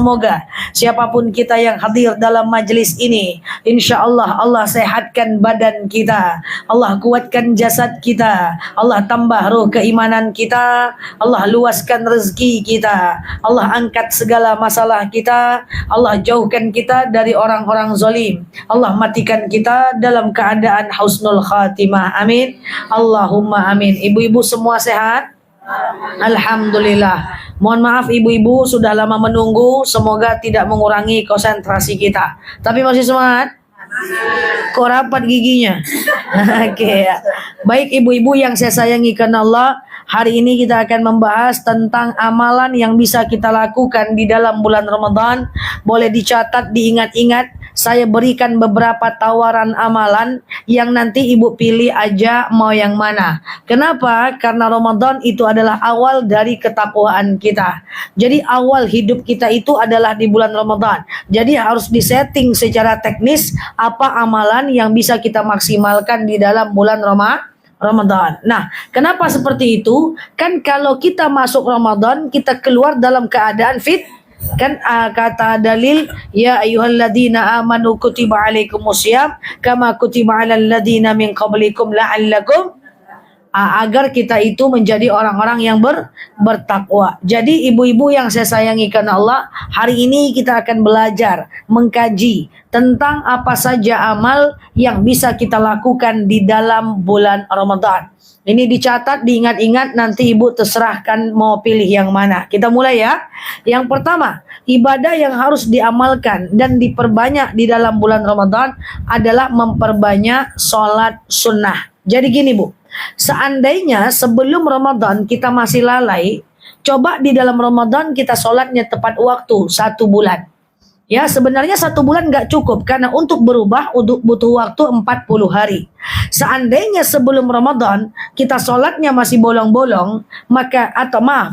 semoga siapapun kita yang hadir dalam majlis ini, insya Allah Allah sehatkan badan kita, Allah kuatkan jasad kita, Allah tambah roh keimanan kita, Allah luaskan rezeki kita, Allah angkat segala masalah kita, Allah jauhkan kita dari orang-orang zalim, Allah matikan kita dalam keadaan husnul khatimah. Amin. Allahumma amin. Ibu-ibu semua sehat? Alhamdulillah. Mohon maaf ibu-ibu sudah lama menunggu, semoga tidak mengurangi konsentrasi kita. Tapi masih semangat? Kok rapat giginya? Oke ya. Baik ibu-ibu yang saya sayangi karena Allah, hari ini kita akan membahas tentang amalan yang bisa kita lakukan di dalam bulan Ramadan. Boleh dicatat, diingat-ingat. Saya berikan beberapa tawaran amalan yang nanti ibu pilih aja mau yang mana. Kenapa? Karena Ramadan itu adalah awal dari ketakwaan kita. Jadi awal hidup kita itu adalah di bulan Ramadan. Jadi harus disetting secara teknis apa amalan yang bisa kita maksimalkan di dalam bulan Ramadan. Nah, kenapa seperti itu? Kan kalau kita masuk Ramadan, kita keluar dalam keadaan fit. Kan kata dalil, ya ayyuhalladzina amanu kutiba alaikumusiyam kama kutiba alal ladzina min qablikum la'allakum, agar kita itu menjadi orang-orang yang bertakwa. Jadi ibu-ibu yang saya sayangi karena Allah, hari ini kita akan belajar mengkaji tentang apa saja amal yang bisa kita lakukan di dalam bulan Ramadan. Ini dicatat, diingat-ingat, nanti ibu terserahkan mau pilih yang mana. Kita mulai ya. Yang pertama, ibadah yang harus diamalkan dan diperbanyak di dalam bulan Ramadan adalah memperbanyak sholat sunnah. Jadi gini bu, seandainya sebelum Ramadan kita masih lalai, coba di dalam Ramadan kita sholatnya tepat waktu 1 bulan. Ya sebenarnya 1 bulan nggak cukup karena untuk berubah butuh waktu 40 hari. Seandainya sebelum Ramadan kita sholatnya masih bolong-bolong, maka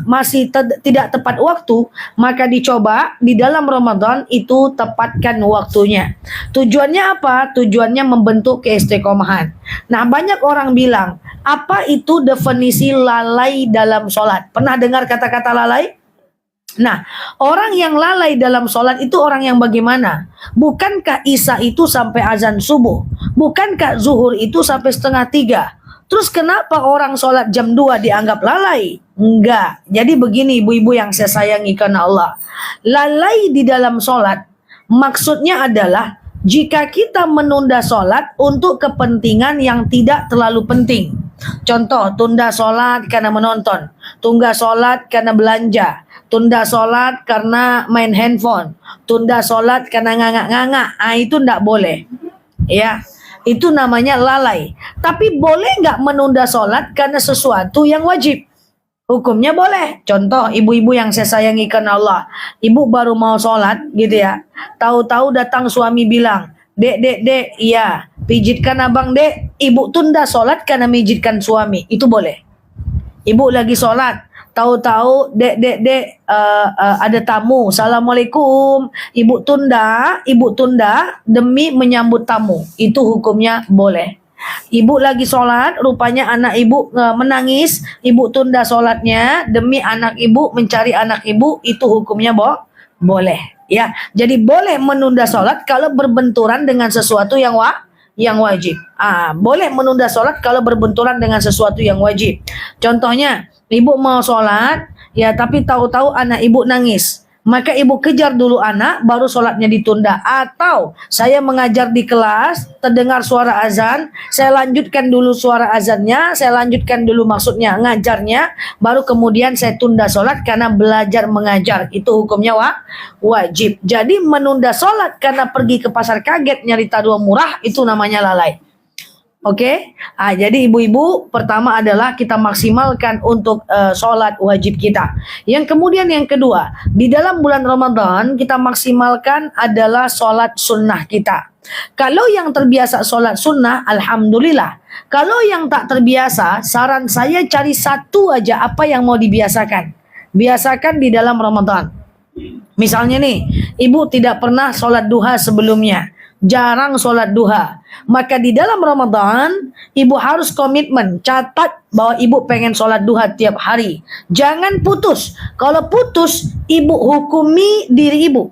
masih tidak tepat waktu, maka dicoba di dalam Ramadan itu tepatkan waktunya. Tujuannya apa? Tujuannya membentuk keistiqomahan. Nah banyak orang bilang, apa itu definisi lalai dalam sholat? Pernah dengar kata-kata lalai? Nah, orang yang lalai dalam sholat itu orang yang bagaimana? Bukankah Isya itu sampai azan subuh? Bukankah zuhur itu sampai 2:30? Terus kenapa orang sholat jam 2 dianggap lalai? Enggak. Jadi begini ibu-ibu yang saya sayangi karena Allah. Lalai di dalam sholat maksudnya adalah jika kita menunda sholat untuk kepentingan yang tidak terlalu penting. Contoh, tunda sholat karena menonton, tunda sholat karena belanja, tunda sholat karena main handphone, tunda sholat karena ngangak-ngangak. Itu enggak boleh. Ya, itu namanya lalai. Tapi boleh nggak menunda sholat karena sesuatu yang wajib? Hukumnya boleh. Contoh, ibu-ibu yang saya sayangi karena Allah. Ibu baru mau sholat gitu ya. Tahu-tahu datang suami bilang, Dek, iya, pijitkan abang dek. Ibu tunda sholat karena mijitkan suami. Itu boleh. Ibu lagi sholat, tahu-tahu dek, ada tamu. Assalamualaikum. Ibu tunda demi menyambut tamu. Itu hukumnya boleh. Ibu lagi sholat, rupanya anak ibu menangis. Ibu tunda sholatnya demi anak ibu mencari anak ibu. Itu hukumnya boleh. Ya, jadi boleh menunda sholat kalau berbenturan dengan sesuatu yang wajib. Boleh menunda sholat kalau berbenturan dengan sesuatu yang wajib. Contohnya, ibu mau sholat, ya tapi tahu-tahu anak ibu nangis. Maka ibu kejar dulu anak, baru sholatnya ditunda. Atau saya mengajar di kelas, terdengar suara azan, saya lanjutkan dulu suara azannya, saya lanjutkan dulu maksudnya ngajarnya, baru kemudian saya tunda sholat karena belajar mengajar. Itu hukumnya wajib. Jadi menunda sholat karena pergi ke pasar kaget nyari taruh murah, itu namanya lalai. Oke, jadi ibu-ibu pertama adalah kita maksimalkan untuk sholat wajib kita. Yang kemudian yang kedua, di dalam bulan Ramadan kita maksimalkan adalah sholat sunnah kita. Kalau yang terbiasa sholat sunnah, alhamdulillah. Kalau yang tak terbiasa, saran saya cari satu aja apa yang mau dibiasakan. Biasakan di dalam Ramadan. Misalnya nih, ibu tidak pernah sholat duha sebelumnya. jarang sholat duha. Maka di dalam Ramadan, ibu harus komitmen, catat bahwa ibu pengen sholat duha tiap hari. Jangan putus. Kalau putus, ibu hukumi diri ibu.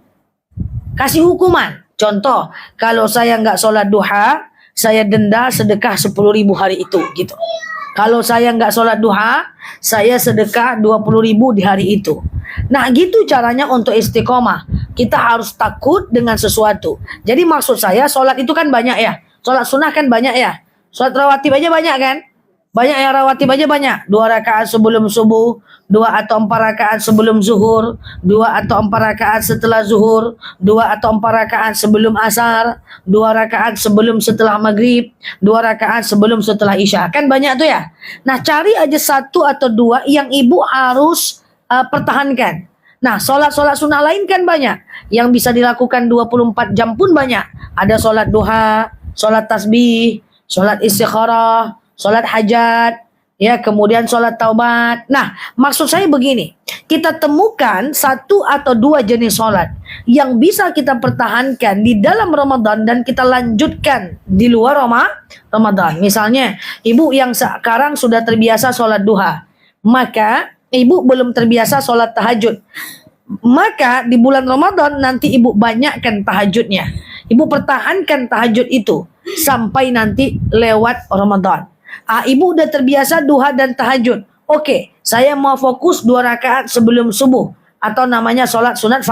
Kasih hukuman. Contoh, kalau saya nggak sholat duha, saya denda sedekah 10.000 hari itu, gitu. Kalau saya nggak sholat duha, saya sedekah 20.000 di hari itu. Nah, gitu caranya untuk istiqomah. Kita harus takut dengan sesuatu. Jadi maksud saya, sholat itu kan banyak ya. Sholat sunnah kan banyak ya. Sholat rawatib aja banyak kan? Banyak yang rawatib aja banyak. 2 rakaat sebelum subuh, 2 atau 4 rakaat sebelum zuhur, 2 atau 4 rakaat setelah zuhur, 2 atau 4 rakaat sebelum asar, 2 rakaat sebelum setelah maghrib, 2 rakaat sebelum setelah isya. Kan banyak tuh ya. Nah, cari aja 1 atau 2 yang ibu harus pertahankan. Nah, sholat-sholat sunnah lain kan banyak. Yang bisa dilakukan 24 jam pun banyak. Ada sholat duha, sholat tasbih, sholat istikharah, sholat hajat, ya, kemudian sholat taubat. Nah, maksud saya begini, kita temukan 1 atau 2 jenis sholat yang bisa kita pertahankan di dalam Ramadan dan kita lanjutkan di luar Ramadan. Misalnya, ibu yang sekarang sudah terbiasa sholat duha, maka ibu belum terbiasa sholat tahajud. Maka di bulan Ramadan nanti ibu banyakkan tahajudnya. Ibu pertahankan tahajud itu sampai nanti lewat Ramadan. Ibu udah terbiasa duha dan tahajud. Oke, saya mau fokus 2 rakaat sebelum subuh. Atau namanya sholat sunat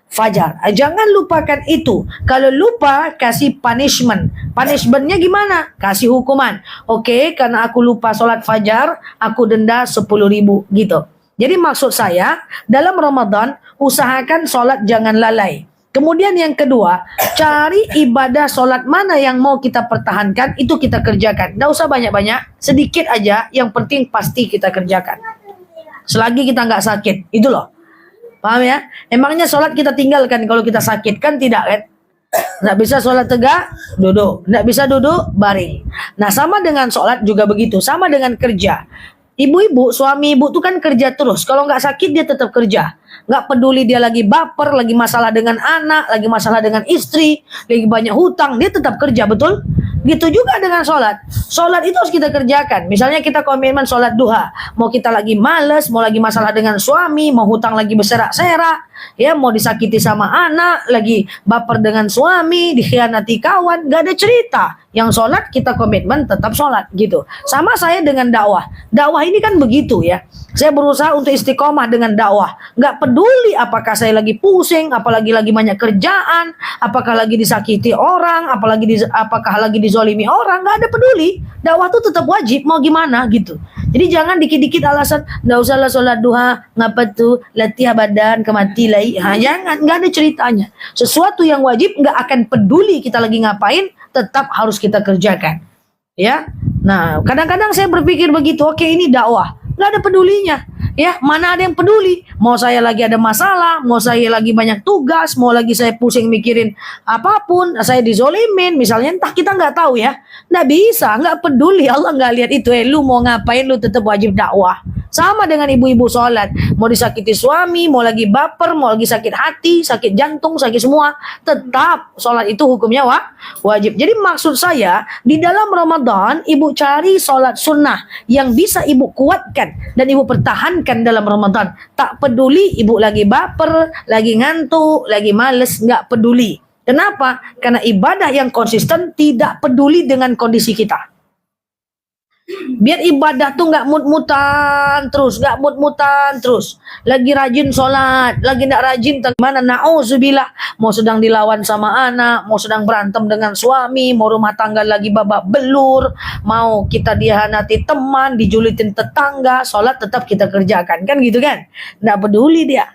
fajar. Jangan lupakan itu. Kalau lupa, kasih punishment. Punishmentnya gimana? Kasih hukuman. Oke, karena aku lupa sholat fajar, aku denda 10.000 gitu. Jadi maksud saya, dalam Ramadan, usahakan sholat jangan lalai. Kemudian yang kedua, cari ibadah sholat mana yang mau kita pertahankan, itu kita kerjakan. Nggak usah banyak-banyak, sedikit aja, yang penting pasti kita kerjakan. Selagi kita nggak sakit, itu loh. Paham ya? Emangnya sholat kita tinggalkan kalau kita sakit? Kan tidak kan? Nggak bisa sholat tegak, duduk. Nggak bisa duduk, baring. Nah, sama dengan sholat juga begitu. Sama dengan kerja. Ibu-ibu, suami ibu tuh kan kerja terus. Kalau nggak sakit dia tetap kerja. Nggak peduli dia lagi baper, lagi masalah dengan anak, lagi masalah dengan istri, lagi banyak hutang, dia tetap kerja, betul? Gitu juga dengan sholat. Sholat itu harus kita kerjakan. Misalnya kita komitmen sholat duha. Mau kita lagi males, mau lagi masalah dengan suami, mau hutang lagi berserak-serak, ya, mau disakiti sama anak, lagi baper dengan suami, dikhianati kawan, gak ada cerita. Yang sholat kita komitmen tetap sholat gitu. Sama saya dengan dakwah. Dakwah ini kan begitu ya. Saya berusaha untuk istiqomah dengan dakwah. Gak peduli apakah saya lagi pusing, apalagi lagi banyak kerjaan, apakah lagi disakiti orang, apakah lagi dizolimi orang, gak ada peduli. Dakwah itu tetap wajib, mau gimana gitu. Jadi jangan dikit-dikit alasan, gak usahlah sholat duha, ngapa tuh, latih badan, kemati lagi. Jangan, gak ada ceritanya. Sesuatu yang wajib gak akan peduli kita lagi ngapain, tetap harus kita kerjakan. Ya, nah kadang-kadang saya berpikir begitu, oke ini dakwah. Gak ada pedulinya, ya, mana ada yang peduli. Mau saya lagi ada masalah, mau saya lagi banyak tugas, mau lagi saya pusing mikirin apapun, saya dizolimin misalnya, entah, kita nggak tahu ya. Nggak bisa, nggak peduli, Allah nggak lihat itu. Lu mau ngapain, lu tetap wajib dakwah. Sama dengan ibu-ibu sholat, mau disakiti suami, mau lagi baper, mau lagi sakit hati, sakit jantung, sakit semua, tetap sholat itu hukumnya wajib. Jadi maksud saya, di dalam Ramadan, ibu cari sholat sunnah yang bisa ibu kuatkan dan ibu pertahankan dalam Ramadan. Tak peduli ibu lagi baper, lagi ngantuk, lagi males, nggak peduli. Kenapa? Karena ibadah yang konsisten tidak peduli dengan kondisi kita. Biar ibadah tuh nggak mut-mutan terus, nggak mut-mutan terus. Lagi rajin sholat, lagi nggak rajin, mana na'udzubillah. Mau sedang dilawan sama anak, mau sedang berantem dengan suami, mau rumah tangga lagi babak belur, mau kita dihanati teman, dijulitin tetangga, sholat tetap kita kerjakan, kan gitu kan? Nggak peduli dia.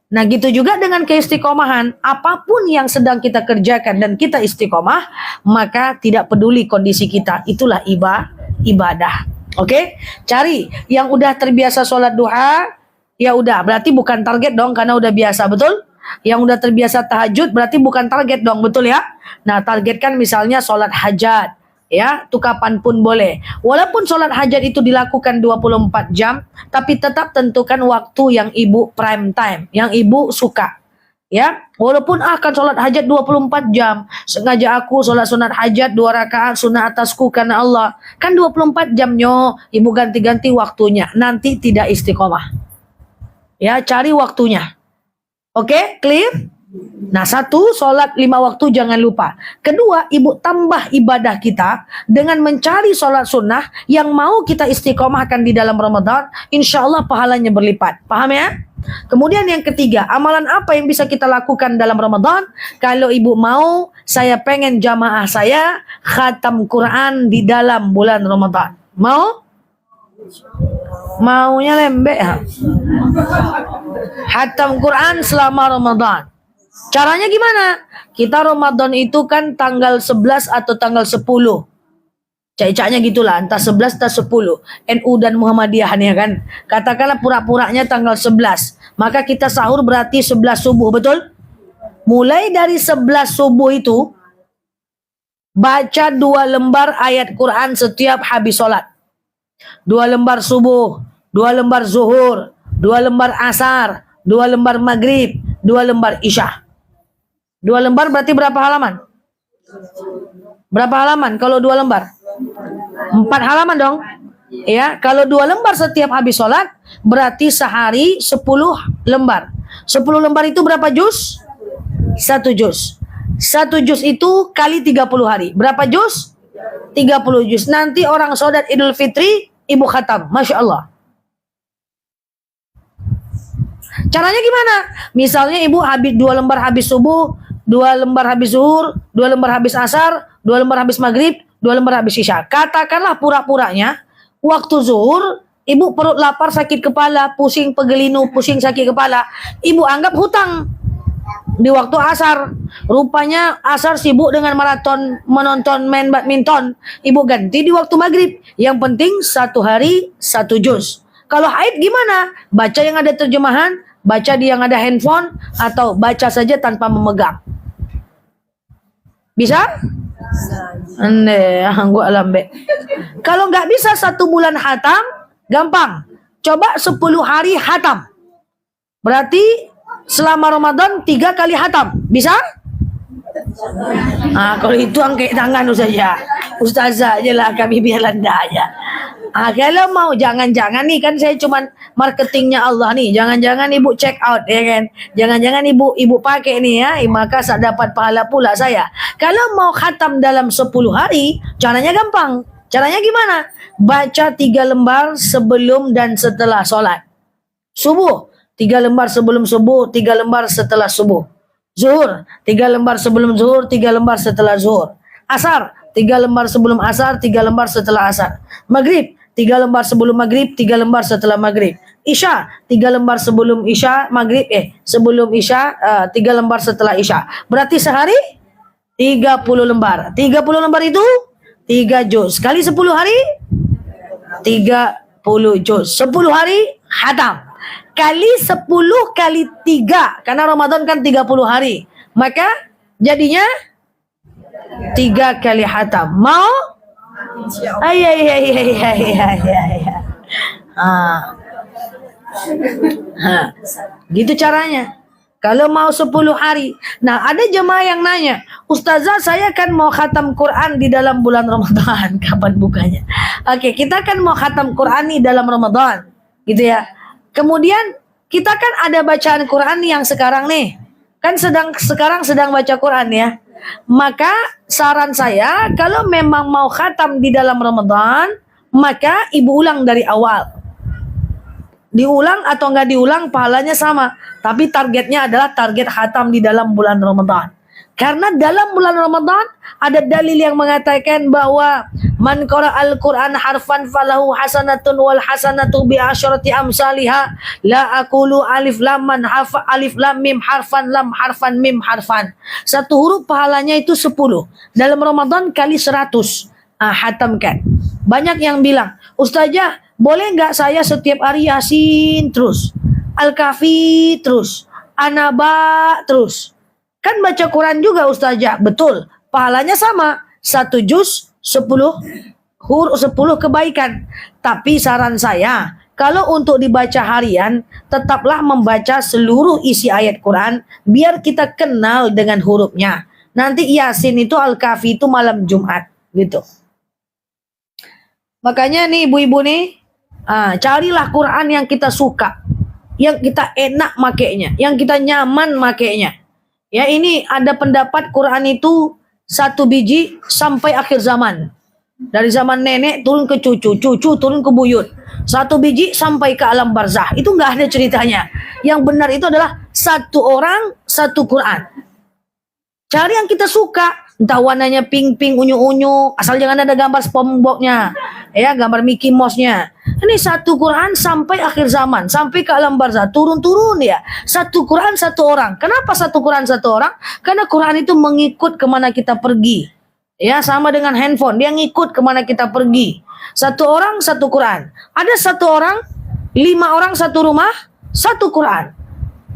Nah gitu juga dengan keistiqomahan. Apapun yang sedang kita kerjakan dan kita istiqomah, maka tidak peduli kondisi kita, itulah ibadah. Oke? Cari yang udah terbiasa sholat duha, ya udah, berarti bukan target dong karena udah biasa, betul? Yang udah terbiasa tahajud berarti bukan target dong, betul ya? Nah, targetkan misalnya sholat hajat, ya, itu kapan pun boleh. Walaupun sholat hajat itu dilakukan 24 jam, tapi tetap tentukan waktu yang ibu prime time, yang ibu suka. Ya, walaupun akan sholat hajat 24 jam, sengaja aku sholat sunat hajat 2 rakaat sunat atasku karena Allah. Kan 24 jamnya, ibu ganti-ganti waktunya. Nanti tidak istiqomah. Ya, cari waktunya. Oke, clear? Nah, satu, sholat 5 waktu jangan lupa. Kedua, ibu tambah ibadah kita dengan mencari sholat sunnah yang mau kita istiqomahkan di dalam Ramadan. Insya Allah pahalanya berlipat. Paham ya? Kemudian yang ketiga, amalan apa yang bisa kita lakukan dalam Ramadan? Kalau ibu mau, saya pengen jamaah saya khatam Quran di dalam bulan Ramadan. Mau? Maunya lembek ya? Khatam Quran selama Ramadan. Caranya gimana? Kita Ramadan itu kan tanggal 11 atau tanggal 10. Cak-caknya gitulah, entah 11 atau 10. NU dan Muhammadiyah ya kan. Katakanlah pura-puranya tanggal 11. Maka kita sahur berarti 11 subuh, betul? Mulai dari 11 subuh itu, baca 2 lembar ayat Quran setiap habis sholat. 2 lembar subuh, 2 lembar zuhur, 2 lembar asar, 2 lembar maghrib, 2 lembar isya. 2 lembar berarti berapa halaman? Berapa halaman kalau 2 lembar? 4 halaman dong. Ya, kalau 2 lembar setiap habis sholat, berarti sehari 10 lembar. 10 lembar itu berapa juz? 1 juz. 1 juz itu kali 30 hari. Berapa juz? 30 juz. Nanti orang sholat Idul Fitri, ibu khatam. Masya Allah. Caranya gimana? Misalnya ibu habis 2 lembar habis subuh, 2 lembar habis zuhur, 2 lembar habis asar, 2 lembar habis maghrib, 2 lembar habis isya. Katakanlah pura-puranya, waktu zuhur, ibu perut lapar, sakit kepala, pusing pegelinu, pusing sakit kepala. Ibu anggap hutang. Di waktu asar, rupanya asar sibuk dengan maraton menonton main badminton. Ibu ganti di waktu maghrib. Yang penting 1 hari 1 juz. Kalau haid gimana? Baca yang ada terjemahan, baca di yang ada handphone, atau baca saja tanpa memegang. Bisa? Gua lambe. Kalau nggak bisa 1 bulan hatam, gampang. Coba 10 hari hatam. Berarti selama Ramadan 3 kali hatam. Bisa? Kalau itu angkat tangan saja. Ustazah aja lah, kami biar landa aja. Kalau mau, jangan-jangan nih, kan saya cuman marketingnya Allah nih. Jangan-jangan ibu check out ya kan. Jangan-jangan ibu pakai nih ya, maka dapat pahala pula saya. Kalau mau khatam dalam 10 hari, caranya gampang. Caranya gimana? Baca 3 lembar sebelum dan setelah sholat. Subuh, 3 lembar sebelum subuh, 3 lembar setelah subuh. Zuhur, 3 lembar sebelum zuhur, 3 lembar setelah zuhur. Asar, 3 lembar sebelum asar, 3 lembar setelah asar. Maghrib, 3 lembar sebelum maghrib, 3 lembar setelah maghrib. Isya, 3 lembar sebelum isya, sebelum isya, 3 lembar setelah isya. Berarti sehari 30 lembar. 30 lembar itu 3 juz. Kali 10 hari 30 juz. 10 hari hatam. Kali 10 kali 3. Karena Ramadan kan 30 hari. Maka jadinya 3 kali hatam. Mau? Gitu caranya. Kalau mau 10 hari. Nah, ada jemaah yang nanya, Ustazah, saya kan mau khatam Quran di dalam bulan Ramadan. Kapan bukanya? Oke, kita kan mau khatam Quran di dalam Ramadan. Gitu ya. Kemudian kita kan ada bacaan Quran yang sekarang nih. Kan sekarang sedang baca Quran ya. Maka saran saya, kalau memang mau khatam di dalam Ramadan, maka ibu ulang dari awal. Diulang atau nggak diulang, pahalanya sama. Tapi targetnya adalah target khatam di dalam bulan Ramadan. Karena dalam bulan Ramadan ada dalil yang mengatakan bahwa man qara'al Qur'an harfan falahu hasanatun wal hasanatu bi asyarati amsalihha la aqulu alif lam man harfa alif lam mim harfan lam harfan mim harfan. 1 huruf pahalanya itu 10. Dalam Ramadan kali 100. Hatamkan. Banyak yang bilang, Ustazah, boleh nggak saya setiap hari Yasin terus, Al-Kahfi terus, An-Naba terus? Kan baca Quran juga Ustazah. Betul, pahalanya sama. 1 juz 10 kebaikan. Tapi saran saya, Kalau untuk dibaca harian, tetaplah membaca seluruh isi ayat Quran biar kita kenal dengan hurufnya. Nanti Yasin itu Al-Kahfi itu malam Jumat gitu. Makanya nih ibu-ibu nih, carilah Quran yang kita suka, yang kita enak makainya, yang kita nyaman makainya. Ya, ini ada pendapat Quran itu 1 biji sampai akhir zaman. Dari zaman nenek turun ke cucu, cucu turun ke buyut. 1 biji sampai ke alam barzah. Itu nggak ada ceritanya. Yang benar itu adalah 1 orang 1 Quran. Cari yang kita suka. Entah warnanya pink-pink, unyu-unyu. Asal jangan ada gambar SpongeBob-nya. Ya, gambar Mickey Mouse-nya. Ini 1 Quran sampai akhir zaman. Sampai ke alam barzah. Turun-turun ya. 1 Quran 1 orang. Kenapa 1 Quran 1 orang? Karena Quran itu mengikut kemana kita pergi. Ya, sama dengan handphone. Dia ngikut kemana kita pergi. 1 orang 1 Quran. Ada 1 orang, 5 orang 1 rumah, 1 Quran.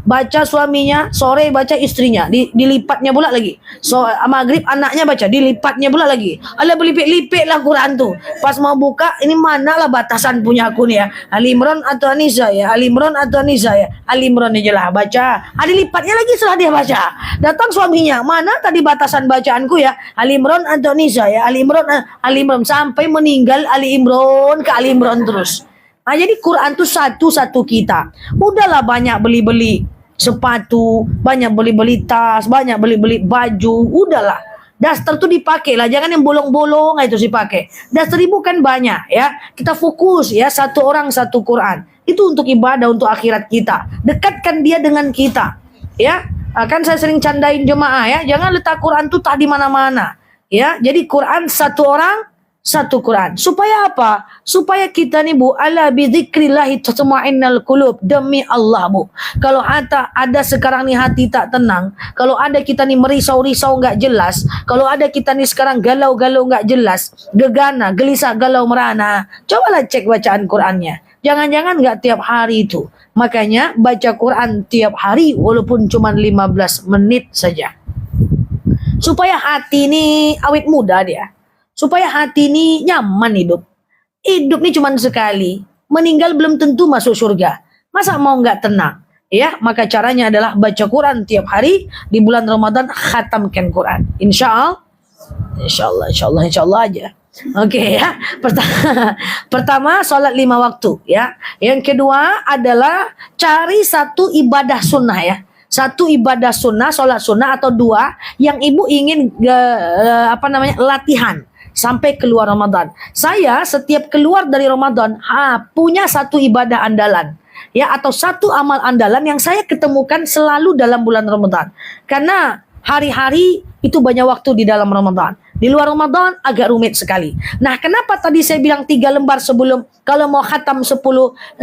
Baca suaminya, sore baca istrinya, dilipatnya pula lagi. So, maghrib anaknya baca, dilipatnya pula lagi. Alah berlipet-lipet lah Quran tuh. Pas mau buka, ini mana lah batasan punya aku nih ya. Ali Imran atau Anisa ya, Ali Imran atau Anisa ya. Ali Imran aja lah baca. Ada lipatnya lagi setelah dia baca. Datang suaminya, mana tadi batasan bacaanku ya. Ali Imran atau Anisa ya, Ali Imran sampai meninggal Ali Imran ke Ali Imran terus. Nah, jadi Quran tuh satu-satu kita. Udahlah banyak beli-beli sepatu, banyak beli-beli tas, banyak beli-beli baju. Udahlah. Daster tuh dipakai lah, jangan yang bolong-bolong itu sih pakai. Daster ibu kan banyak ya. Kita fokus ya 1 orang 1 Quran. Itu untuk ibadah, untuk akhirat kita. Dekatkan dia dengan kita. Ya, kan saya sering candain jemaah ya, jangan letak Quran tuh tak di mana-mana. Ya, jadi Quran 1 orang 1 Quran. Supaya apa? Supaya kita nih Bu, ala bidzikrillahi tatma'innal qulub. Demi Allah Bu. Kalau ada sekarang nih hati tak tenang, kalau ada kita nih merisau-risau nggak jelas, kalau ada kita nih sekarang galau-galau nggak jelas, gegana, gelisah, galau, merana, cobalah cek bacaan Qurannya. Jangan-jangan nggak tiap hari itu. Makanya baca Quran tiap hari walaupun cuma 15 menit saja. Supaya hati ini awet muda dia. Supaya hati ini nyaman hidup. Hidup ini cuma sekali. Meninggal belum tentu masuk surga. Masa mau nggak tenang? Ya, maka caranya adalah baca Quran tiap hari. Di bulan Ramadan khatamkan Quran. Insya Allah aja. Oke ya. Pertama sholat 5 waktu ya. Yang kedua adalah cari 1 ibadah sunnah ya. 1 ibadah sunnah, sholat sunnah atau 2 yang ibu ingin latihan sampai keluar Ramadan. Saya setiap keluar dari Ramadan punya 1 ibadah andalan ya, atau 1 amal andalan yang saya ketemukan selalu dalam bulan Ramadan. Karena hari-hari itu banyak waktu di dalam Ramadan. Di luar Ramadan agak rumit sekali. Nah, kenapa tadi saya bilang 3 lembar sebelum, kalau mau khatam 10,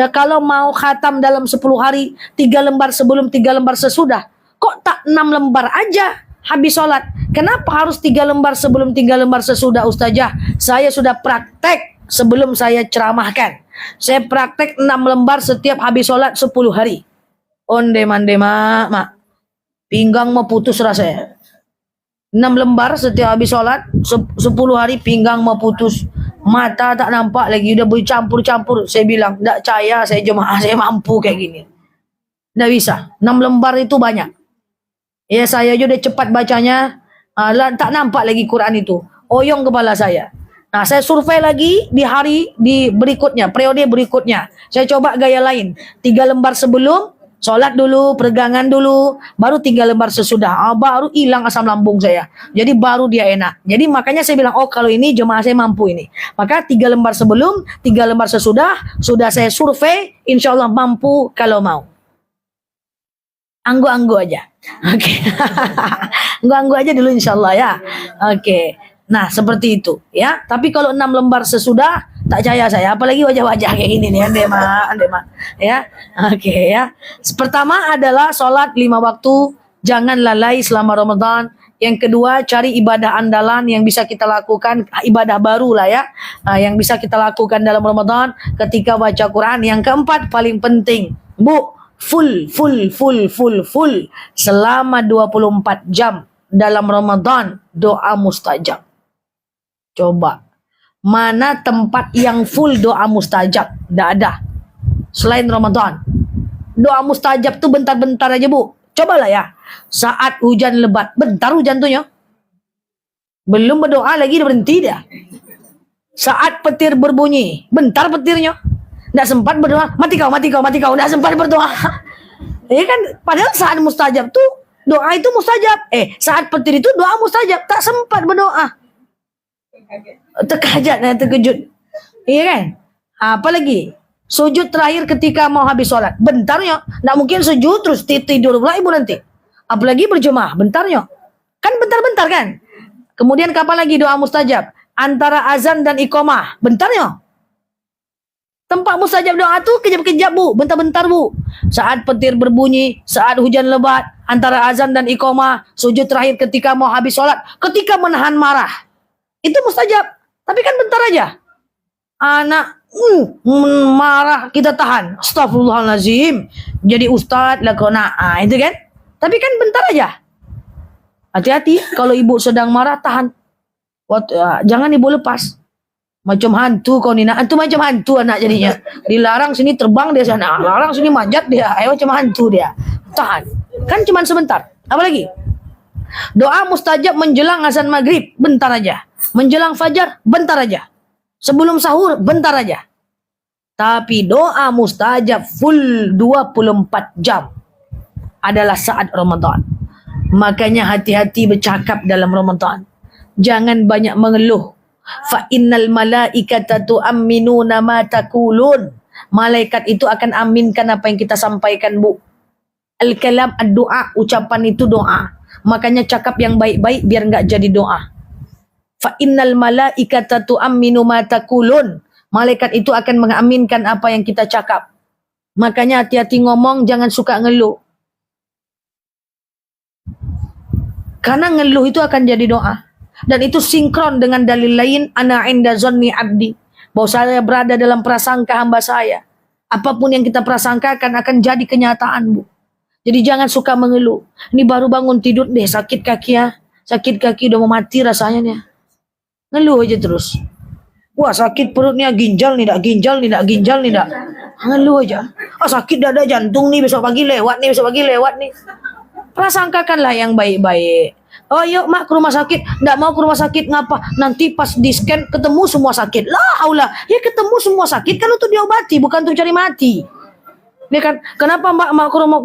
kalau mau khatam dalam 10 hari, 3 lembar sebelum, 3 lembar sesudah. Kok tak 6 lembar aja habis sholat? Kenapa harus 3 lembar sebelum, 3 lembar sesudah Ustazah? Saya sudah praktek sebelum saya ceramahkan. Saya praktek 6 lembar setiap habis sholat 10 hari. Onde mande mak. Pinggang mau putus rasanya. 6 lembar setiap habis sholat 10 hari, pinggang mau putus, mata tak nampak lagi, udah bercampur-campur. Saya bilang, tak percaya saya jemaah saya mampu kayak gini. Nggak bisa. 6 lembar itu banyak. Ya, saya aja udah cepat bacanya, tak nampak lagi Quran itu. Oyong kepala saya. Nah, saya survei lagi di berikutnya, periode berikutnya. Saya coba gaya lain. 3 lembar sebelum, sholat dulu, peregangan dulu, baru 3 lembar sesudah. Baru hilang asam lambung saya. Jadi baru dia enak. Jadi makanya saya bilang, kalau ini jemaah saya mampu ini. Maka 3 lembar sebelum, 3 lembar sesudah, sudah saya survei, insya Allah mampu kalau mau. Anggu-anggu aja. Oke. Anggu-anggu aja dulu insya Allah ya. Oke. Nah, seperti itu ya. Tapi kalau 6 lembar sesudah, tak percaya saya. Apalagi wajah-wajah kayak gini nih, ande mak. Ya. Oke ya. Pertama adalah sholat 5 waktu. Jangan lalai selama Ramadan. Yang kedua, cari ibadah andalan yang bisa kita lakukan, ibadah baru lah ya, yang bisa kita lakukan dalam Ramadan ketika baca Quran. Yang keempat, paling penting, Bu, full selama 24 jam dalam Ramadan doa mustajab. Coba, mana tempat yang full doa mustajab? Tidak ada. selain Ramadan. Doa mustajab tuh bentar-bentar aja, Bu. Cobalah ya. Saat hujan lebat, bentar hujan tuh ya. Belum berdoa lagi udah berhenti dia. Saat petir berbunyi, bentar petirnya. Nggak sempat berdoa, mati kau. Nggak sempat berdoa. Ya kan, padahal saat mustajab tuh doa itu mustajab. Saat petir itu doa mustajab, tak sempat berdoa. Terkejut. Iya kan? Apalagi sujud terakhir ketika mau habis sholat, bentarnya. Nggak mungkin sujud terus tidur pula ibu nanti. Apalagi berjemaah, bentarnya. Kan bentar-bentar kan? Kemudian kapan lagi doa mustajab? Antara azan dan iqamah, bentarnya. Tempat mustajab doa tuh kejap-kejap, Bu, bentar-bentar, Bu. Saat petir berbunyi, saat hujan lebat, antara azan dan iqamah, sujud terakhir ketika mau habis sholat, ketika menahan marah. Itu mustajab. Tapi kan bentar aja. Anak marah kita tahan. Astagfirullahaladzim. Jadi ustadz lah kau nak. Itu kan. Tapi kan bentar aja. Hati-hati kalau ibu sedang marah tahan. Jangan ibu lepas. Macam hantu kau ni nak. Itu macam hantu anak jadinya. Dilarang sini terbang dia sana. Larang sini manjat dia. Macam hantu dia. Tahan. Kan cuma sebentar. Apalagi? Doa mustajab menjelang azan maghrib. Bentar aja. Menjelang fajar. Bentar aja. Sebelum sahur, bentar aja. Tapi doa mustajab full 24 jam adalah saat Ramadan. Makanya hati-hati bercakap dalam Ramadan. Jangan banyak mengeluh. Fa innal malaikata tu'minuna ma taqulun. Malaikat itu akan aminkan apa yang kita sampaikan, Bu. Al-kalam ad-doa, ucapan itu doa. Makanya cakap yang baik-baik biar enggak jadi doa. Fa innal malaikata tu'minu ma taqulun. Malaikat itu akan mengaminkan apa yang kita cakap. Makanya hati-hati ngomong, jangan suka ngeluh. Karena ngeluh itu akan jadi doa. Dan itu sinkron dengan dalil lain, ana inda zanni abdi. Bahwa saya berada dalam prasangka hamba saya. Apapun yang kita prasangkakan akan jadi kenyataan, Bu. Jadi jangan suka mengeluh. Ini baru bangun tidur deh, sakit kaki ya. Sakit kaki udah mau mati rasanya nih. Ngeluh aja terus. Wah sakit perutnya, ginjal nih dak. Ngeluh aja. Sakit dada jantung nih, besok pagi lewat nih. Prasangkakanlah yang baik-baik. Oh yuk mak ke rumah sakit. Nggak mau ke rumah sakit, ngapa? Nanti pas di scan ketemu semua sakit. Lah Allah, ya ketemu semua sakit kan untuk diobati, bukan untuk cari mati. Ini kan, kenapa mbak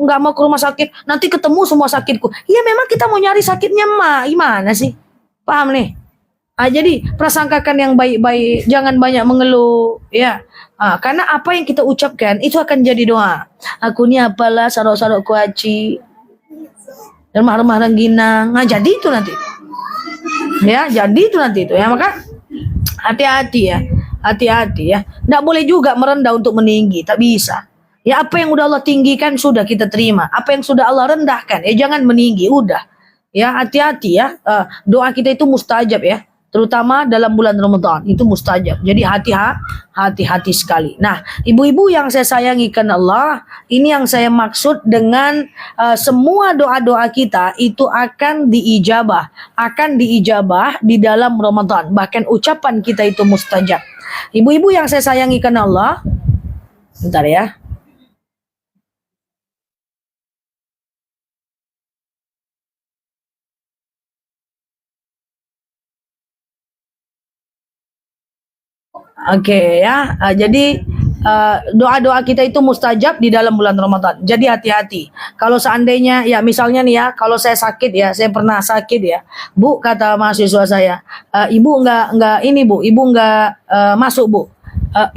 nggak mau ke rumah sakit? Nanti ketemu semua sakitku. Ya memang kita mau nyari sakitnya mak. Gimana sih? Paham nih? Jadi prasangkakan yang baik-baik, jangan banyak mengeluh, ya. Karena apa yang kita ucapkan itu akan jadi doa. Aku ni apalah sarok-sarok kuaci, remah-remah rengginang. Jadi itu nanti. Ya, jadi itu nanti itu. Ya, maka hati-hati ya. Hati-hati ya. Nggak boleh juga merendah untuk meninggi, tak bisa. Ya apa yang udah Allah tinggikan sudah kita terima. Apa yang sudah Allah rendahkan, jangan meninggi, udah. Ya, hati-hati ya. Doa kita itu mustajab ya. Terutama dalam bulan Ramadan itu mustajab. Jadi hati-hati sekali. Nah, ibu-ibu yang saya sayangi karena Allah, ini yang saya maksud dengan semua doa-doa kita itu akan diijabah di dalam Ramadan. Bahkan ucapan kita itu mustajab. Ibu-ibu yang saya sayangi karena Allah, bentar ya. Oke ya, jadi doa-doa kita itu mustajab di dalam bulan Ramadan. Jadi hati-hati. Kalau seandainya ya misalnya nih ya, kalau saya sakit ya, saya pernah sakit ya, Bu kata mahasiswa saya, ibu nggak ini Bu, ibu nggak masuk Bu.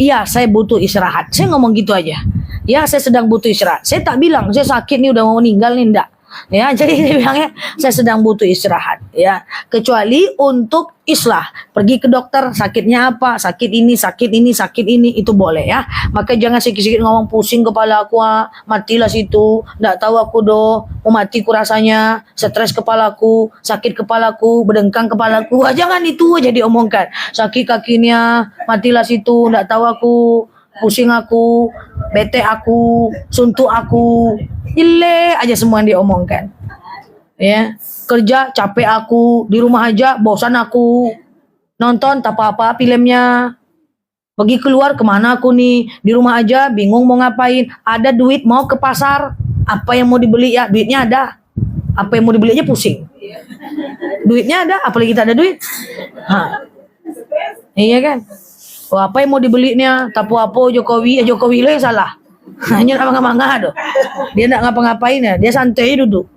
Iya saya butuh istirahat. Saya ngomong gitu aja. Ya saya sedang butuh istirahat. Saya tak bilang saya sakit nih udah mau meninggal nih, enggak. Ya, jadi saya bilangnya saya sedang butuh istirahat ya. Kecuali untuk islah, pergi ke dokter sakitnya apa, sakit ini itu boleh ya. Maka jangan sikit-sikit ngomong pusing kepala aku, matilah situ, enggak tahu aku mau mati ku rasanya, stres kepalaku, sakit kepalaku, berdengkang kepalaku. Jangan itu aja diomongkan. Sakit kakinya, matilah situ, enggak tahu aku, pusing aku, bete aku, suntuk aku. Ile aja semua yang diomongkan. Ya, kerja capek aku, di rumah aja bosan aku. Nonton tak apa-apa filmnya. Pergi keluar kemana aku nih? Di rumah aja bingung mau ngapain. Ada duit mau ke pasar. Apa yang mau dibeli ya? Duitnya ada. Apa yang mau dibeli aja pusing. Duitnya ada, apalagi kita ada duit. Iya kan? Oh, apa yang mau dibelinya? Tapu apa Jokowi? Jokowi lah yang salah. Hanya ngapa-ngapa tuh. Dia enggak ngapa-ngapain ya. Dia santai duduk.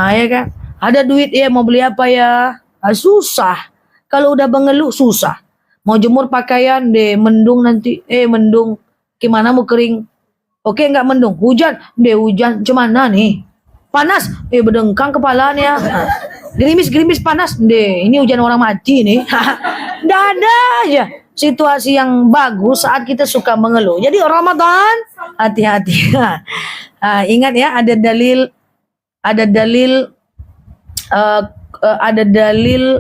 Ya kan? Ada duit ya mau beli apa ya? Susah. Kalau udah mengeluh susah. Mau jemur pakaian deh mendung nanti mendung gimana mau kering oke nggak mendung hujan deh hujan cuman nih panas berdengkang kepalanya gerimis panas deh ini hujan orang mati nih. Nggak ada aja situasi yang bagus saat kita suka mengeluh. Jadi Ramadan hati-hati. Ingat ya ada dalil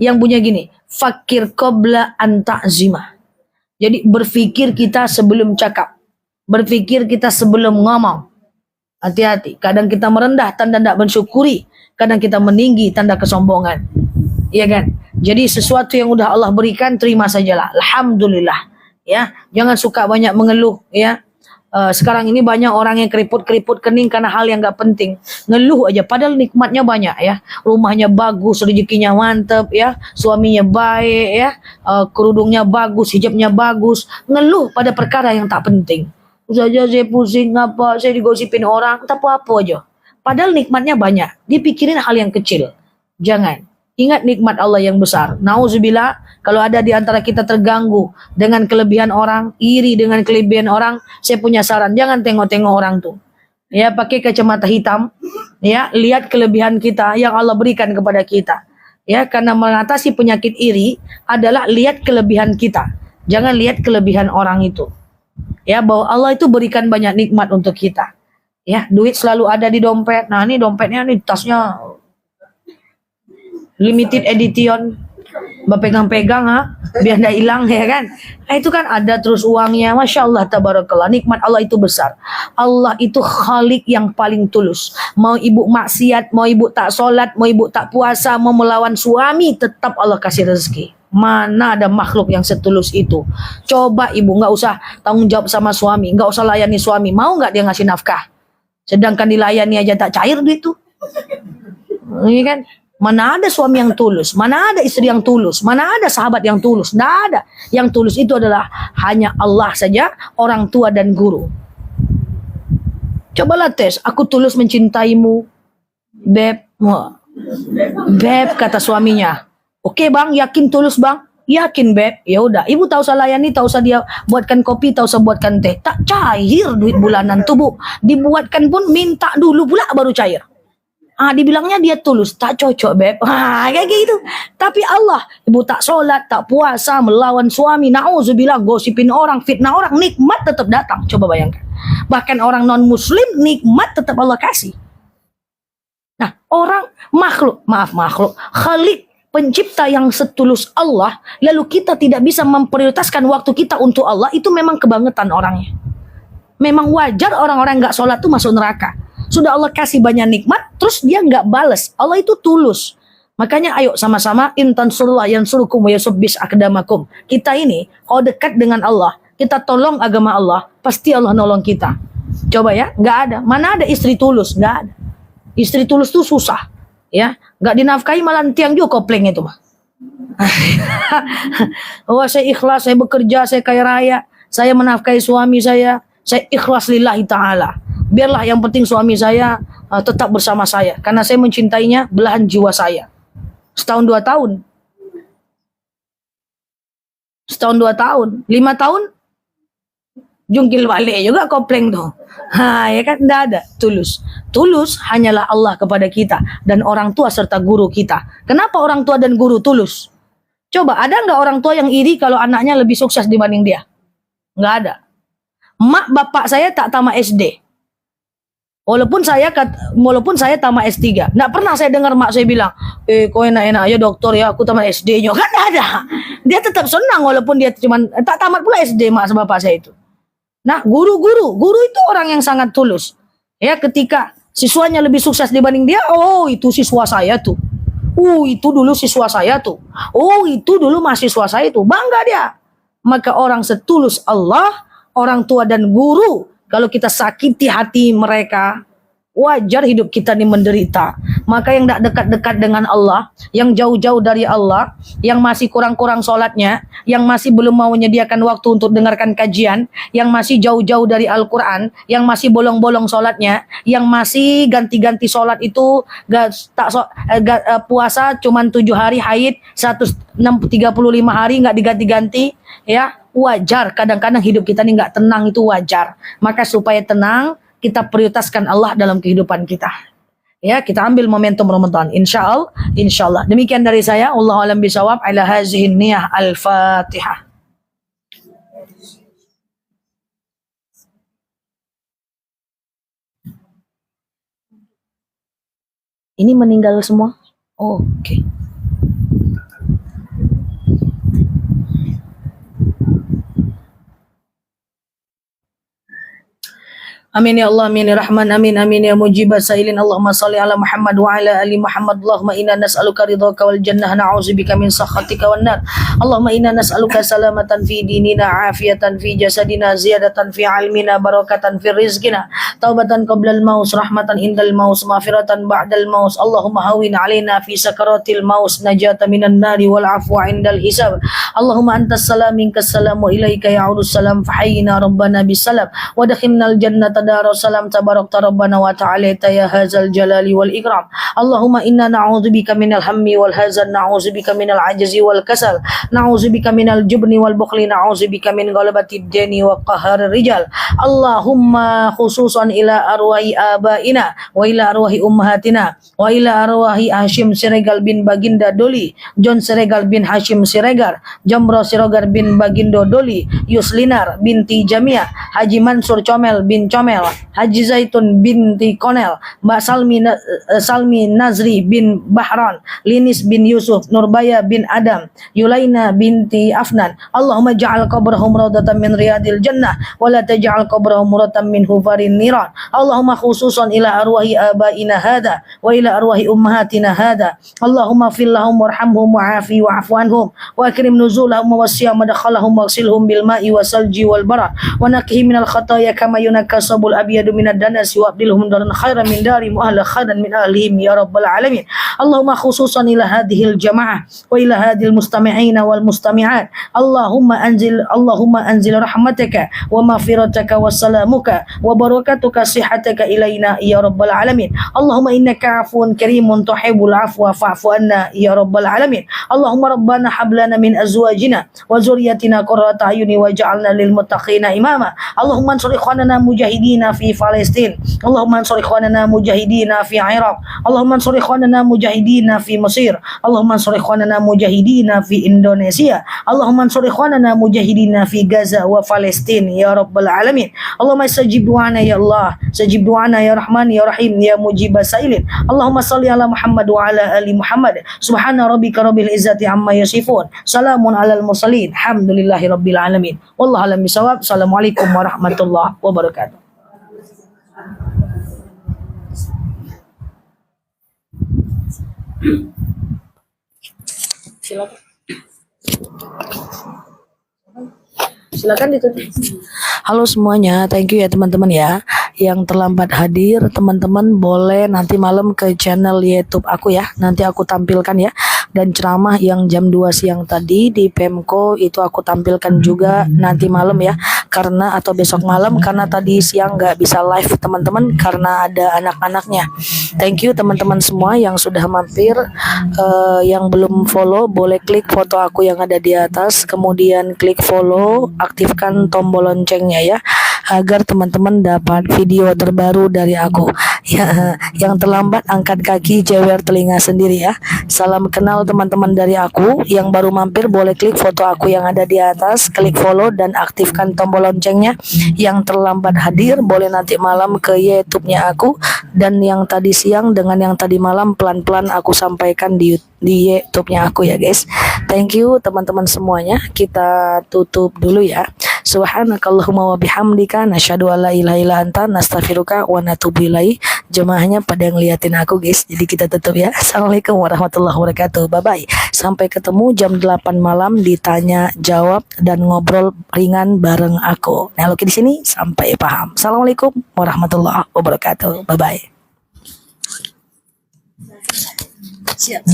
yang punya gini, fakir qabla an ta'zima. Jadi berpikir kita sebelum cakap. Berpikir kita sebelum ngomong. Hati-hati. Kadang kita merendah tanda tidak mensyukuri. Kadang kita meninggi tanda kesombongan. Iya kan? Jadi sesuatu yang udah Allah berikan terima sajalah. Alhamdulillah. Ya, jangan suka banyak mengeluh ya. Sekarang ini banyak orang yang keriput kening karena hal yang gak penting. Ngeluh aja padahal nikmatnya banyak ya. Rumahnya bagus, rezekinya mantep ya. Suaminya baik ya. Kerudungnya bagus, hijabnya bagus. Ngeluh pada perkara yang tak penting. Saja saya pusing apa, saya digosipin orang, tak apa-apa aja. Padahal nikmatnya banyak. Dipikirin hal yang kecil. Jangan. Ingat nikmat Allah yang besar. Nauzubillah, kalau ada di antara kita terganggu dengan kelebihan orang, iri dengan kelebihan orang, saya punya saran, jangan tengok-tengok orang tuh. Ya, pakai kacamata hitam, ya, lihat kelebihan kita yang Allah berikan kepada kita. Ya, karena mengatasi penyakit iri adalah lihat kelebihan kita. Jangan lihat kelebihan orang itu. Ya, bahwa Allah itu berikan banyak nikmat untuk kita. Ya, duit selalu ada di dompet. Nah, ini dompetnya nih tasnya limited edition, pegang-pegang biar tidak hilang ya kan. Itu kan ada terus uangnya. Masya Allah tabarakallah, nikmat Allah itu besar. Allah itu khalik yang paling tulus. Mau ibu maksiat, mau ibu tak sholat, mau ibu tak puasa, mau melawan suami, tetap Allah kasih rezeki. Mana ada makhluk yang setulus itu. Coba ibu nggak usah tanggung jawab sama suami, nggak usah layani suami, mau nggak dia ngasih nafkah? Sedangkan dilayani aja tak cair duit itu. Ini kan. Mana ada suami yang tulus, mana ada istri yang tulus, mana ada sahabat yang tulus, tidak ada. Yang tulus itu adalah hanya Allah saja, orang tua dan guru. Cobalah tes, aku tulus mencintaimu, Beb. Beb kata suaminya. Oke bang, yakin tulus bang? Yakin Beb. Ya udah, ibu tak usah layani, tak usah dia buatkan kopi, tak usah buatkan teh. Tak cair duit bulanan tuh bu. Dibuatkan pun minta dulu pula baru cair. Dibilangnya dia tulus, tak cocok Beb. Kayak gitu. Tapi Allah, ibu tak sholat, tak puasa, melawan suami, nauzubillah, gosipin orang, fitnah orang, nikmat tetap datang. Coba bayangkan. Bahkan orang non muslim, nikmat tetap Allah kasih. Nah, orang makhluk, khalik, pencipta yang setulus Allah, lalu kita tidak bisa memprioritaskan waktu kita untuk Allah, itu memang kebangetan orangnya. Memang wajar orang-orang nggak sholat tuh masuk neraka. Sudah Allah kasih banyak nikmat, terus dia nggak balas. Allah itu tulus. Makanya ayo sama-sama intan surullah yang surukum wa yusabbis akdamakum. Kita ini kalau dekat dengan Allah, kita tolong agama Allah, pasti Allah nolong kita. Coba ya, nggak ada. Mana ada istri tulus? Nggak ada. Istri tulus tuh susah, ya. Nggak dinafkahi malah tiang juga kopleng itu mah. Oh saya ikhlas, saya bekerja, saya kaya raya, saya menafkahi suami saya ikhlas lillahi ta'ala. Biarlah yang penting suami saya tetap bersama saya. Karena saya mencintainya belahan jiwa saya. Setahun 2 tahun. Setahun 2 tahun. 5 tahun. Jungkil balik juga kopleng tuh. Ya kan tidak ada. Tulus. Tulus hanyalah Allah kepada kita. Dan orang tua serta guru kita. Kenapa orang tua dan guru tulus? Coba ada nggak orang tua yang iri kalau anaknya lebih sukses dibanding dia? Nggak ada. Mak bapak saya tak tamat SD. Walaupun saya tamat S3, nggak pernah saya dengar mak saya bilang, kau enak-enak aja dokter ya, aku tamat SD-nya. Kan ada. Dia tetap senang walaupun dia cuman tak tamat pula SD mak sama bapak saya itu. Nah, guru itu orang yang sangat tulus. Ya, ketika siswanya lebih sukses dibanding dia, oh itu siswa saya tuh. Itu dulu siswa saya tuh. Oh itu dulu mahasiswa saya tuh. Bangga dia. Maka orang setulus Allah, orang tua dan guru, kalau kita sakiti hati mereka, wajar hidup kita ini menderita. Maka yang tidak dekat-dekat dengan Allah, yang jauh-jauh dari Allah, yang masih kurang-kurang sholatnya, yang masih belum mau menyediakan waktu untuk dengarkan kajian, yang masih jauh-jauh dari Al-Quran, yang masih bolong-bolong sholatnya, yang masih ganti-ganti sholat itu puasa cuman 7 hari, haid 135 hari nggak diganti-ganti, ya wajar. Kadang-kadang hidup kita ini nggak tenang, itu wajar. Maka supaya tenang, kita prioritaskan Allah dalam kehidupan kita. Ya, kita ambil momentum Ramadan. Insyaallah. Demikian dari saya. Allahu a'lam bishawab. Ala hazihi niyah al-Fatihah. Ini meninggal semua? Oh, oke. Amin ya Allah, amin ya Rahman, amin amin ya mujibas sailin. Allahumma salli ala Muhammad wa ala ali Muhammad. Allahumma inna nas'aluka ridhaka wal jannah, na'udzubika min sakhatika wan nar. Allahumma inna nas'aluka salamatan fi dinina, afiatan fi jasadina, ziyadatan fi ilmina, barakatan fi rizqina, taubatan qablal maus, rahmatan indal maus, maghfiratan ba'dal maus. Allahumma hawin alaina fi sakaratil maus, najata minan nari wal afwa indal hisab. Allahumma antas salam minkas salam wa ilaika ya'udus salam, fahayyina rabbana bisalam wa dakhinal jannata darussalam, tabarakta rabbana wa ta'ala ya hadzal jalali wal ikram. Allahumma inna na'udzubika minal hammi wal hazan, na'udzubika minal ajzi wal kasal, na'udzubika minal jubni wal bukhli, na'udzubika min ghalabati dini wa qahar rijal. Allahumma khususan ila arwahi abaina wa ila arwahi ummahatina wa ila arwahi Hashim Siregar bin Baginda Doli, John Siregar bin Hashim Siregar, Jamro Siregar bin Bagindo Doli, Yuslinar binti Jamia, Haji Mansur Comel bin Comel, Haji Zaitun binti Konel, Mbak Salmi Nazri bin Bahran, Linis bin Yusuf, Nurbaya bin Adam, Yulaina binti Afnan. Allahumma ja'al qabrahum rawdatan min riyadil jannah wa la taj'al qabrahum muratan min hufarin niran. Allahumma khususan ila arwahi abaina hada wa ila arwahi ummahatina hada. Allahumma fil lahum warhamhum wa'afi wa'fu anhum wa akrim nuzulahum wa wasi'a madkhalahum waghsilhum bil ma'i wasalji wal barad wa naqihim minal khataaya kama yunakka sabul abyadu minad danas wa abdilhum daran khairan min dari ahla khairan min ahlihim ya rabbal alamin. Allahumma khususan ila hadhil jamaah wa ila hadhil mustami'ina wal mustami'at. Allahumma anzil rahmataka wa maghfirataka wa salamuka wa barakatuka sihataka ilaina ya rabbal alamin. Allahumma innaka afuwun karimun tuhibbul afwa fa'fu anna ya rabbal alamin. Allahumma rabbana hab lana min azwajina wa zurriyyatina qurrata ayuni waj'alna lil muttaqina imama. Allahumma ansur ikhwanana mujahidina fi Palestin. Allahumma ansur ikhwanana mujahidina fi Iraq. Allahumma ansur ikhwanana mujahidina fi Mesir. Allahumma ansur ikhwanana mujahidina fi Indonesia. Allahumma ansur ikhwanana mujahidina fi Gaza wa Palestin ya rabbal alamin. Allahumma istajib du'ana ya Allah, sajib du'ana ya Rahman ya Rahim ya mujibas sailin. Allahumma salli ala Muhammad wa ala ali Muhammad. Subhana rabbika rabbil izzati amma yasifun. Salamun alal mursalin. Alhamdulillahi rabbil alamin. Wallahu a'lam bishawab. Assalamualaikum warahmatullahi wabarakatuh. Silakan ditutup. Halo semuanya, thank you ya teman-teman ya. Yang terlambat hadir, teman-teman boleh nanti malam ke channel YouTube aku ya. Nanti aku tampilkan ya. Dan ceramah yang jam 2 siang tadi di Pemko itu aku tampilkan juga nanti malam ya. Karena atau besok malam, karena tadi siang nggak bisa live teman-teman karena ada anak-anaknya. Thank you teman-teman semua yang sudah mampir. Yang belum follow boleh klik foto aku yang ada di atas, kemudian klik follow, aktifkan tombol loncengnya ya, agar teman-teman dapat video terbaru dari aku. Ya, yang terlambat angkat kaki, jewer telinga sendiri ya. Salam kenal teman-teman dari aku. Yang baru mampir boleh klik foto aku yang ada di atas, klik follow dan aktifkan tombol loncengnya. Yang terlambat hadir boleh nanti malam ke YouTube-nya aku, dan yang tadi siang dengan yang tadi malam pelan-pelan aku sampaikan di YouTube-nya aku ya guys. Thank you teman-teman semuanya. Kita tutup dulu ya. Subhanakallahumma wa bihamdika nasyhadu an la ilaha illa anta nastaghfiruka wa natubu ilaik. Jemaahnya pada ngeliatin aku guys. Jadi kita tutup ya. Assalamualaikum warahmatullahi wabarakatuh. Bye bye. Sampai ketemu jam 8 malam ditanya jawab dan ngobrol ringan bareng aku. Nah, Lucky di sini sampai paham. Assalamualaikum warahmatullahi wabarakatuh. Bye bye. Siap.